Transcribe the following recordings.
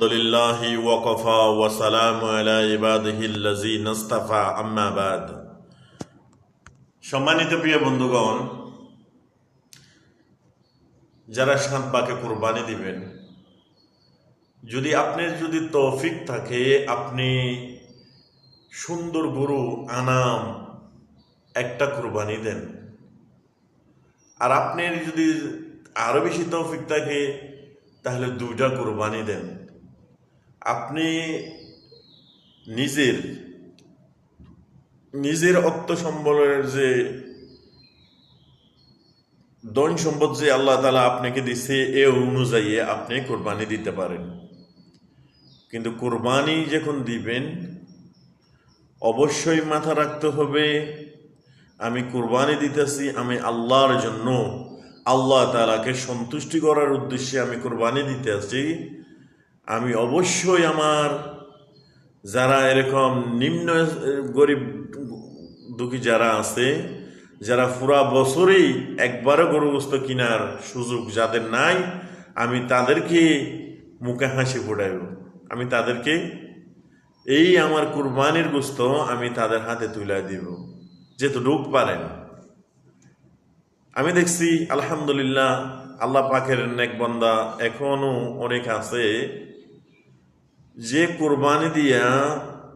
আলহামদুলিল্লাহি ওয়াকাফা ওয়া সালামু আলা ইবাদিহিল্লাযিনা ইসতাফা আম্মা বাদ। সম্মানিত প্রিয় বন্ধুগণ, যারা সাত পাকে কুরবানি দিবেন, আপনার যদি তৌফিক থাকে, আপনি সুন্দর গরু আনাম একটা কুরবানি দেন। আর আপনার যদি আরো বেশি তৌফিক থাকে, তাহলে দুইটা কুরবানি দেন। আপনি নিজের অর্থ সম্বলের যে ধন সম্পদ যে আল্লাহ তাআলা আপনাকে দিছে, এ অনুযায়ী আপনি কুরবানি দিতে পারেন। কিন্তু কুরবানি যখন দিবেন, অবশ্যই মাথা রাখতে হবে, আমি কুরবানি দিতেছি আমি আল্লাহর জন্য, আল্লাহ তাআলাকে সন্তুষ্টি করার উদ্দেশ্যে আমি কুরবানি দিতে আসছি। আমি অবশ্যই আমার যারা এরকম নিম্ন গরিব দুঃখী যারা আছে, যারা পুরা বছরেই একবারও গরু গোস্ত কেনার সুযোগ যাদের নাই, আমি তাদেরকে মুখে হাসি ফোটাইব। আমি তাদেরকে এই আমার কুরবানির গোস্ত আমি তাদের হাতে তুলে দিব, যেটুকু পারেন। আমি দেখছি আলহামদুলিল্লাহ, আল্লাহ পাকের নেক বান্দা এখনো অনেক আছে যে কুরবানি দিয়া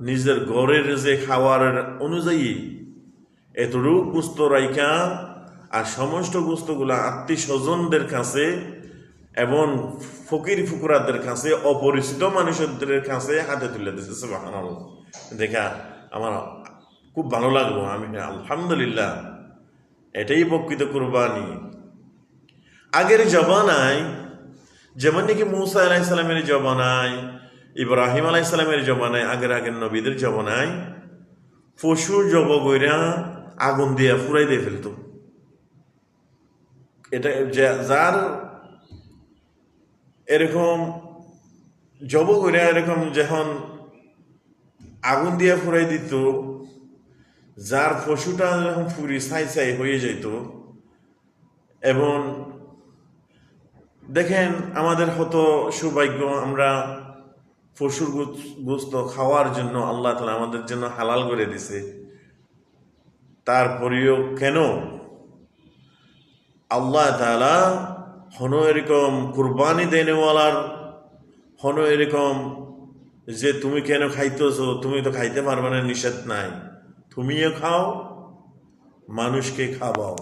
নিজের ঘরের যে খাওয়ার অনুযায়ী এতটুকু গোস্ত রাইখা আর সমস্ত গোস্তগুলা আত্মীয় স্বজনদের কাছে এবং ফকির ফুকুরাদের কাছে, অপরিচিত মানুষদের কাছে হাতে তুলে দিচ্ছে। সুবহানাল্লাহ, দেখা আমার খুব ভালো লাগলো। আমি আলহামদুলিল্লাহ, এটাই প্রকৃত কুরবানি। আগের জমানায় যেমন নাকি মুসা আলাইহিস সালামের জমানায়, ইব্রাহিম আলাইহিস সালামের জমানায়, আগের নবীদের জমানায় পশু জব কইরা আগুন দিয়া ফুরাই দিয়ে ফেলতো। এটা যার এরকম জব কইরা এরকম যখন আগুন দিয়া ফুরাই দিত, যার পশুটা যখন ফুরি ছাই হয়ে যেত। এবং দেখেন, আমাদের হতো সৌভাগ্য, আমরা পশুর গোস্ত খাওয়ার জন্য আল্লাহ তাআলা আমাদের জন্য হালাল করে দিছে। তারপরেও কেন আল্লাহ তাআলা হন এরকম কুরবানি দেনেওয়ালার হন এরকম যে তুমি কেন খাইতেছো, তুমি তো খাইতে পারবে না, নিষেধ নাই, তুমিও খাও, মানুষকে খাওয়াও।